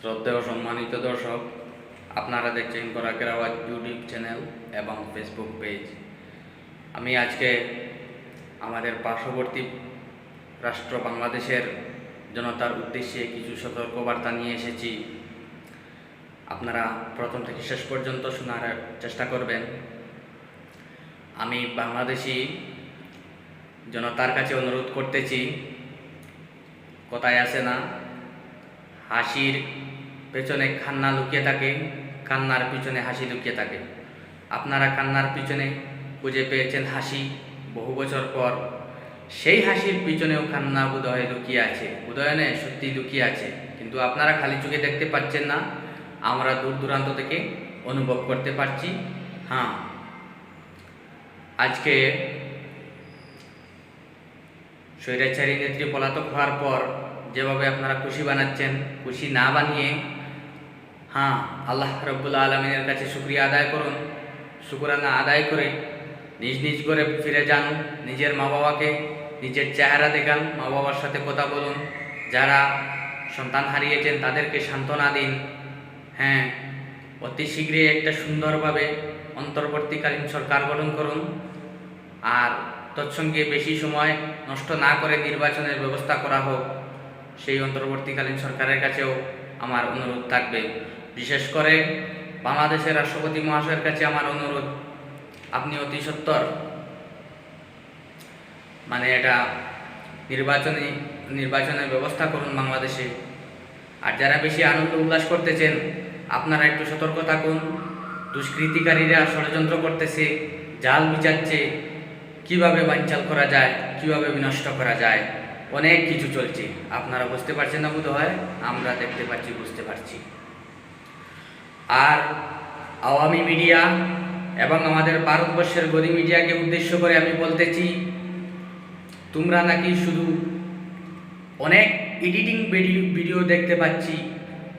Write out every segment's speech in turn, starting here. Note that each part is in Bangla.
শ্রদ্ধেয় সম্মানিত দর্শক, আপনারা দেখছেন বরাকের আওয়াজ ইউটিউব চ্যানেল এবং ফেসবুক পেজ। আমি আজকে আমাদের পার্শ্ববর্তী রাষ্ট্র বাংলাদেশের জনতার উদ্দেশ্যে কিছু সতর্কবার্তা নিয়ে এসেছি। আপনারা প্রথম থেকে শেষ পর্যন্ত শোনার চেষ্টা করবেন। আমি বাংলাদেশি জনতার কাছে অনুরোধ করতেছি, কথায় আছে না, হাসির পেছনে কান্না লুকিয়ে থাকে, কান্নার পিছনে হাসি লুকিয়ে থাকে। আপনারা কান্নার পিছনে খুঁজে পেয়েছেন হাসি বহু বছর পর, সেই হাসির পিছনেও কান্না বোধহয় লুকিয়ে আছে, বোধহয় নয়, সত্যি লুকিয়ে আছে, কিন্তু আপনারা খালি চোখে দেখতে পাচ্ছেন না, আমরা দূর দূরান্ত থেকে অনুভব করতে পারছি। হ্যাঁ, আজকে স্বৈরাচারী নেত্রী পলাতক হওয়ার পর যেভাবে আপনারা খুশি বানাচ্ছেন, খুশি না বানিয়ে আল্লাহ রব্বুল আলমিনের কাছে শুকরিয়া আদায় করুন। শুকরানা আদায় করে নিজ নিজ করে ফিরে যান, নিজের মা বাবাকে নিজের চেহারা দেখান, মা বাবার সাথে কথা বলুন, যারা সন্তান হারিয়েছেন তাদেরকে সান্ত্বনা দিন। অতি শীঘ্রই একটা সুন্দরভাবে অন্তর্বর্তীকালীন সরকার গঠন করুন, আর তৎসঙ্গে বেশি সময় নষ্ট না করে নির্বাচনের ব্যবস্থা করা হোক। সেই অন্তর্বর্তীকালীন সরকারের কাছেও আমার অনুরোধ থাকবে। বিশেষ করে বাংলাদেশের রাষ্ট্রপতি মহাশয়ের কাছে আমার অনুরোধ, আপনি অতি সত্বর এটা নির্বাচনের ব্যবস্থা করুন বাংলাদেশে। আর যারা বেশি আনন্দ উল্লাস করতেছেন, আপনারা একটু সতর্ক থাকুন। দুষ্কৃতিকারীরা ষড়যন্ত্র করতেছে, জাল বিচারছে, কিভাবে বানচাল করা যায়, কিভাবে বিনষ্ট করা যায়, অনেক কিছু চলছে। আপনারা বুঝতে পারছেন না বোধ হয়, আমরা দেখতে পাচ্ছি, বুঝতে পারছি। আর আওয়ামী মিডিয়া এবং আমাদের ভারতবর্ষের গদি মিডিয়াকে উদ্দেশ্য করে আমি বলতেছি, তোমরা নাকি শুধু অনেক এডিটিং ভিডিও দেখতে পাচ্ছি,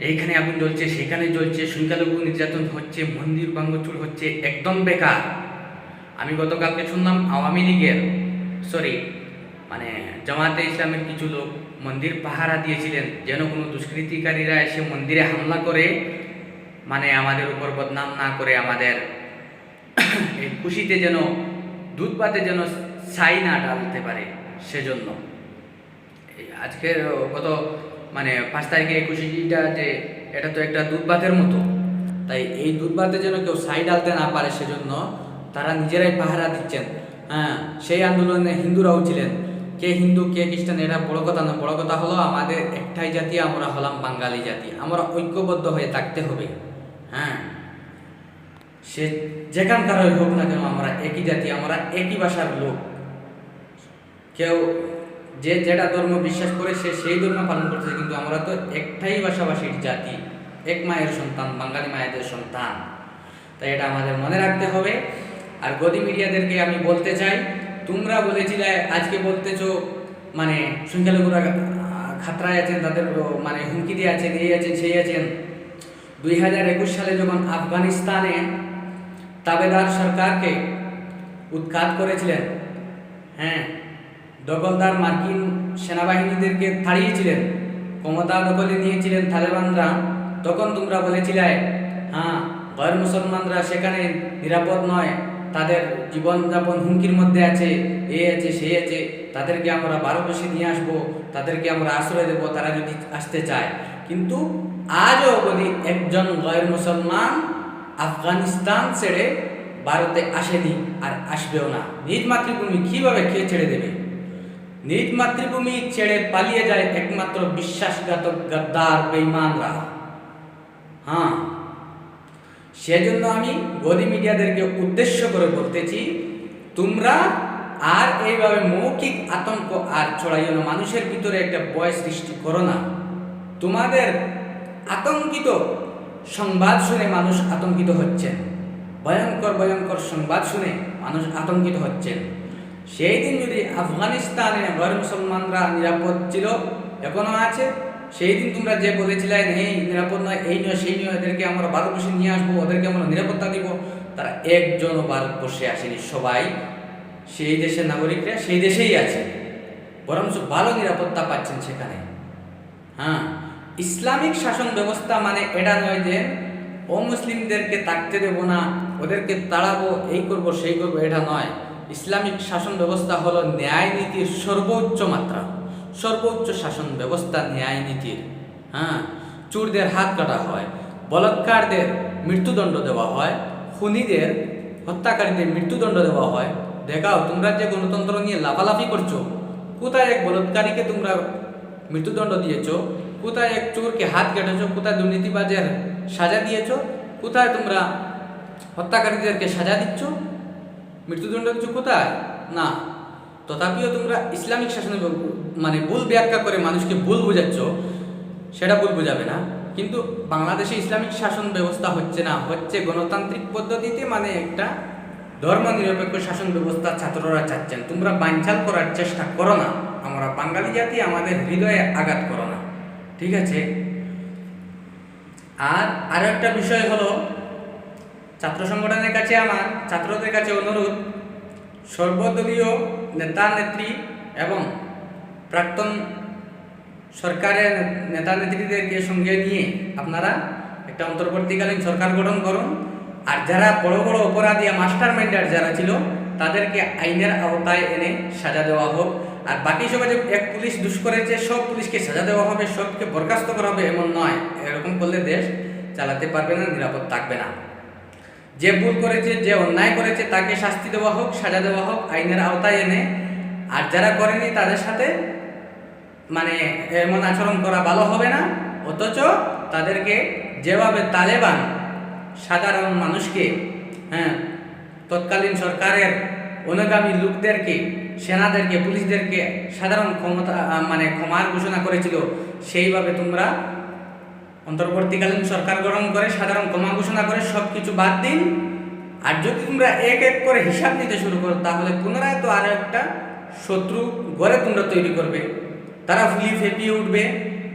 এইখানে আগুন জ্বলছে, সেখানে জ্বলছে, সংখ্যালঘু নির্যাতন হচ্ছে, মন্দির ভাঙচুর হচ্ছে, একদম বেকার। আমি গতকালকে শুনলাম আওয়ামী লীগের জামায়াতে ইসলামের কিছু লোক মন্দির পাহারা দিয়েছিলেন, যেন কোনো দুষ্কৃতিকারীরা এসে মন্দিরে হামলা করে আমাদের উপর বদনাম না করে, আমাদের এই খুশিতে যেন দুধ পাতে যেন ছাই না ঢালতে পারে। সেজন্য আজকের গত 5 তারিখের এই খুশিটা, যে এটা তো একটা দুধ ভাতের মতো, তাই এই দুধ ভাতে যেন কেউ ছাই ঢালতে না পারে, সেজন্য তারা নিজেরাই পাহারা দিচ্ছেন। সেই আন্দোলনে হিন্দুরাও ছিলেন। কে হিন্দু কে খ্রিস্টান এটা বড় কথা না, বড় কথা হলো আমাদের একটাই জাতি, আমরা হলাম বাঙালি জাতি, আমরা ঐক্যবদ্ধ হয়ে থাকতে হবে। সে যেখানকার হোক না কেন, আমরা একই জাতি, আমরা একই ভাষার লোক। কেউ যে যেটা ধর্ম বিশ্বাস করে সে সেই ধর্ম পালন করতেছে, কিন্তু আমরা তো একটাই ভাষাভাষীর জাতি, এক মায়ের সন্তান, বাঙালি মায়েদের সন্তান। তাই এটা আমাদের মনে রাখতে হবে। আর গদি মিডিয়াদেরকে আমি বলতে চাই, তোমরা বলেছিলে, আজকে বলতেছো সংখ্যালঘুরা খাতরায় আছেন, তাদের হুমকি দিয়ে আছেন, এই আছেন, সেই আছেন। 2021 সালে যখন আফগানিস্তানে তাবেদার সরকারকে উৎখাত করেছিলেন, দখলদার মার্কিন সেনাবাহিনীদেরকে তাড়িয়েছিলেন, ক্ষমতা দখলে নিয়েছিলেন তালেবানরা, তখন তোমরা বলেছিলে গैर মুসলমানরা সেখানে নিরাপদ নয়, তাদের জীবনযাপন হুমকির মধ্যে আছে, এই আছে, সেই আছে, তাদেরকে আমরা ভারতবর্ষে নিয়ে আসবো, তাদেরকে আমরা আশ্রয় দেবো, তারা যদি আসতে চায়। কিন্তু আজও অবধি একজন গैर মুসলমান আফগানিস্তান ছেড়ে ভারতে আসেনি, আর আসবেও না। নিজ মাতৃভূমি কীভাবে কে ছেড়ে দেবে? নিজ মাতৃভূমি ছেড়ে পালিয়ে যায় একমাত্র বিশ্বাসঘাতক গাদ্দার বেঈমানরা। সেজন্য আমি গদি মিডিয়াদেরকে উদ্দেশ্য করে বলতেছি, তোমরা আর এইভাবে মৌখিক আতঙ্ক আর ছড়াইও না, মানুষের ভিতরে একটা ভয় সৃষ্টি করো না। তোমাদের আতঙ্কিত সংবাদ শুনে মানুষ আতঙ্কিত হচ্ছেন, ভয়ঙ্কর ভয়ঙ্কর সংবাদ শুনে মানুষ আতঙ্কিত হচ্ছেন। সেই দিন যদি আফগানিস্তানে গैर মুসলমানরা নিরাপদ ছিল, এখনো আছে, সেই দিন তোমরা যে বলেছিলে এই নিরাপদ নয়, এই নয়, সেই নয়, এদেরকে আমরা ভারতবর্ষে নিয়ে আসবো, ওদেরকে আমরা নিরাপত্তা দিব, তারা একজনও ভারতবর্ষে আসেনি। সবাই সেই দেশের নাগরিকরা সেই দেশেই আছে, বরঞ্চ ভালো নিরাপত্তা পাচ্ছেন সেখানে। ইসলামিক শাসন ব্যবস্থা মানে এটা নয় যে অমুসলিমদেরকে থাকতে দেব না, ওদেরকে তাড়াবো, এই করব সেই করব, এটা নয়। ইসলামিক শাসন ব্যবস্থা হলো ন্যায় নীতির সর্বোচ্চ মাত্রা, সর্বোচ্চ শাসন ব্যবস্থা ন্যায় নীতির। হ্যাঁ, চোরদের হাত কাটা হয়, বলাৎকারদের মৃত্যুদণ্ড দেওয়া হয়, খুনিদের, হত্যাকারীদের মৃত্যুদণ্ড দেওয়া হয়। দেখাও তোমরা যে গণতন্ত্র নিয়ে লাফালাফি করছো, কোথায় এক বলাৎকারীকে তোমরা মৃত্যুদণ্ড দিয়েছো, কোথায় এক চোরকে হাত কেটেছো, কোথায় দুর্নীতিবাজের সাজা দিয়েছো, কোথায় তোমরা হত্যাকারীদেরকে সাজা দিচ্ছ, মৃত্যুদণ্ড দিচ্ছ, কোথায়? না। তথাপিও তোমরা ইসলামিক শাসনের মানে ভুল ব্যাখ্যা করে মানুষকে ভুল বোঝাচ্ছ, সেটা ভুল বোঝাবে না। কিন্তু বাংলাদেশে ইসলামিক শাসন ব্যবস্থা হচ্ছে না, হচ্ছে গণতান্ত্রিক পদ্ধতিতে, মানে একটা ধর্মনিরপেক্ষ শাসন ব্যবস্থা ছাত্ররা চাচ্ছেন। তোমরা বানচাল করার চেষ্টা করো না, আমরা বাঙালি জাতি, আমাদের হৃদয়ে আঘাত করো না, ঠিক আছে? আর আরো একটা বিষয় হলো, ছাত্র সংগঠনের কাছে আমার, ছাত্রদের কাছে অনুরোধ, সর্বদলীয় নেতা নেত্রী এবং প্রাক্তন সরকারের নেতা নেত্রীদেরকে সঙ্গে নিয়ে আপনারা একটা অন্তর্বর্তীকালীন সরকার গঠন করুন। আর যারা বড় বড় অপরাধী, মাস্টার মাইন্ডার যারা ছিল, তাদেরকে আইনের আওতায় এনে সাজা দেওয়া হোক। আর বাকি সবাই যে এক পুলিশ দুষ করেছে সব পুলিশকে সাজা দেওয়া হবে, সবকে বরখাস্ত করা হবে, এমন নয়। এরকম করলে দেশ চালাতে পারবে না, নিরাপদ থাকবে না। যে ভুল করেছে, যে অন্যায় করেছে, তাকে শাস্তি দেওয়া হোক, সাজা দেওয়া হোক আইনের আওতায় এনে। আর যারা করেনি তাদের সাথে মানে এমন আচরণ করা ভালো হবে না। অথচ তাদেরকে যেভাবে তালেবান সাধারণ মানুষকে, তৎকালীন সরকারের অনুগামী লোকদেরকে, সেনাদেরকে, পুলিশদেরকে সাধারণ ক্ষমতা মানে ক্ষমার ঘোষণা করেছিল, সেইভাবে তোমরা অন্তর্বর্তীকালীন সরকার গঠন করে সাধারণ ক্ষমা ঘোষণা করে সব কিছু বাদ দিন। আর যদি তোমরা এক এক করে হিসাব নিতে শুরু করো, তাহলে পুনরায় তো আরো একটা শত্রু ঘরে তোমরা তৈরি করবে। তারা ফুলিয়ে ফেপিয়ে উঠবে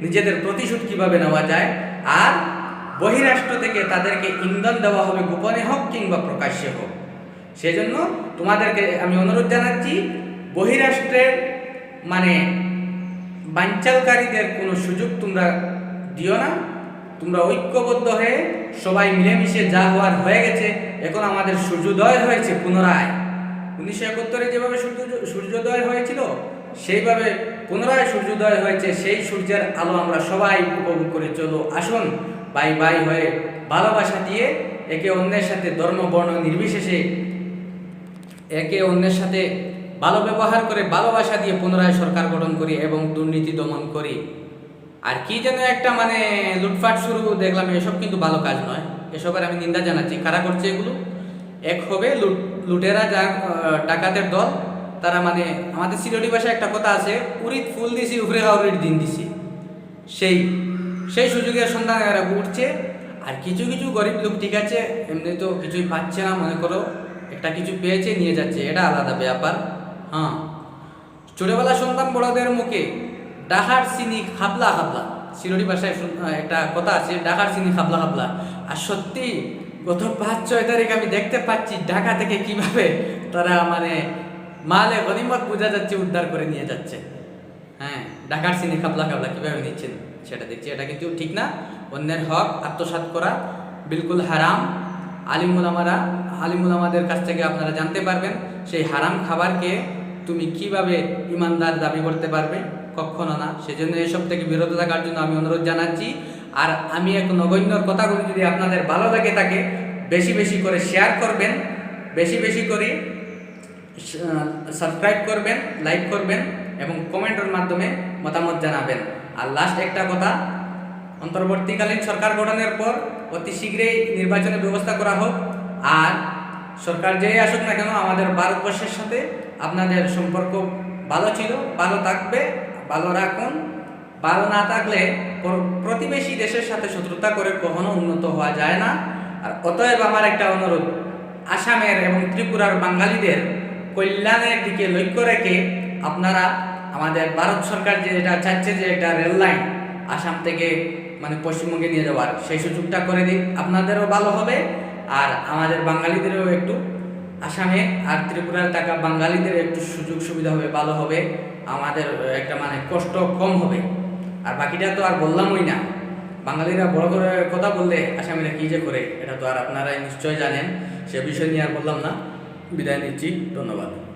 নিজেদের প্রতিশোধ কিভাবে নেওয়া যায়। আর বহিরাষ্ট্র থেকে তাদেরকে ইন্ধন দেওয়া হবে, গোপনে হোক কিংবা প্রকাশ্যে হোক। সেজন্য তোমাদেরকে আমি অনুরোধ জানাচ্ছি, বহিরাষ্ট্রের মানে বানচালকারীদের কোনো সুযোগ তোমরা দিও না। তোমরা ঐক্যবদ্ধ হয়ে সবাই মিলেমিশে, যা হওয়ার হয়ে গেছে, এখন আমাদের সূর্যোদয় হয়েছে পুনরায়। 1971 যেভাবে সূর্যোদয় হয়েছিল, সেইভাবে পুনরায় সূর্যোদয় হয়েছে। সেই সূর্যের আলো আমরা সবাই উপভোগ করে চলো। আসুন ভাই ভাই হয়ে, ভালোবাসা দিয়ে, একে অন্যের সাথে ধর্ম বর্ণ নির্বিশেষে একে অন্যের সাথে ভালো ব্যবহার করে, ভালোবাসা দিয়ে পুনরায় সরকার গঠন করি এবং দুর্নীতি দমন করি। আর কি যেন একটা মানে লুটপাট শুরু দেখলাম, এসব কিন্তু ভালো কাজ নয়। এসবের আমি নিন্দা জানাচ্ছি। কারা করছে এগুলো? এক হবে লুটেরা, যা ডাকাতের দল, তারা মানে আমাদের সিলেটি ভাষায় একটা কথা আছে, উরিত ফুল দিছি উপরে উরিত দিন দিছি, সেই সুযোগের সন্ধানে এরা উঠছে। আর কিছু কিছু গরিব লোক, ঠিক আছে, এমনি তো কিছুই পাচ্ছে না, মনে করো একটা কিছু পেয়েছে নিয়ে যাচ্ছে, এটা আলাদা ব্যাপার। হ্যাঁ, ছোটবেলা শুনতাম বড়দের মুখে, ডাহার চিনি হাবলা হাবলা, সিলেটি ভাষায় একটা কথা আছে, ডাকার চিনি হাবলা হাবলা। আর সত্যি গত 5-6 তারিখ আমি দেখতে পাচ্ছি ঢাকা থেকে কিভাবে তারা মানে মালে গনিমত বোঝা যাচ্ছে, উদ্ধার করে নিয়ে যাচ্ছে। হ্যাঁ, ঢাকার চিনি খাবলা খাবলা কিভাবে নিচ্ছেন সেটা দেখছি। এটা কিন্তু ঠিক না। অন্যের হক আত্মসাৎ করা বিলকুল হারাম। আলিমুলামাদের কাছ থেকে আপনারা জানতে পারবেন সেই হারাম খাবারকে তুমি কিভাবে ইমানদার দাবি করতে পারবে, কখনো না। সেজন্য এসব থেকে বিরত থাকার জন্য আমি অনুরোধ জানাচ্ছি। আর আমি এক নগণ্যর কথাগুলো যদি আপনাদের ভালো লাগে থাকে, বেশি বেশি করে শেয়ার করবেন, বেশি বেশি করে সাবস্ক্রাইব করবেন, লাইক করবেন এবং কমেন্টের মাধ্যমে মতামত জানাবেন। আর লাস্ট একটা কথা, অন্তর্বর্তীকালীন সরকার গঠনের পর অতি শীঘ্রই নির্বাচনের ব্যবস্থা করা হোক। আর সরকার যেই আসুক না কেন, আমাদের ভারতবর্ষের সাথে আপনাদের সম্পর্ক ভালো ছিল, ভালো থাকবে, ভালো রাখুন। ভালো না থাকলে প্রতিবেশী দেশের সাথে শত্রুতা করে কখনো উন্নত হওয়া যায় না। আর অতএব আমার একটা অনুরোধ, আসামের এবং ত্রিপুরার বাঙালিদের কল্যাণের দিকে লক্ষ্য রেখে আপনারা আমাদের ভারত সরকার যেটা চাচ্ছে যে একটা রেল লাইন আসাম থেকে মানে পশ্চিমবঙ্গে নিয়ে যাওয়ার, সেই সুযোগটা করে দিন, আপনাদেরও ভালো হবে। আর আমাদের বাঙালিদেরও একটু, আসামে আর ত্রিপুরায় থাকা বাঙালিদের একটু সুযোগ সুবিধা হবে, ভালো হবে, আমাদের একটা মানে কষ্ট কম হবে। আর বাকিটা তো আর বললামই না। বাঙালিরা বড় করে কথা বললে আসামিরা কী যে করে এটা তো আর আপনারা নিশ্চয় জানেন, সে বিষয় নিয়ে আর বললাম না। বিদায় নিচ্ছি, ধন্যবাদ।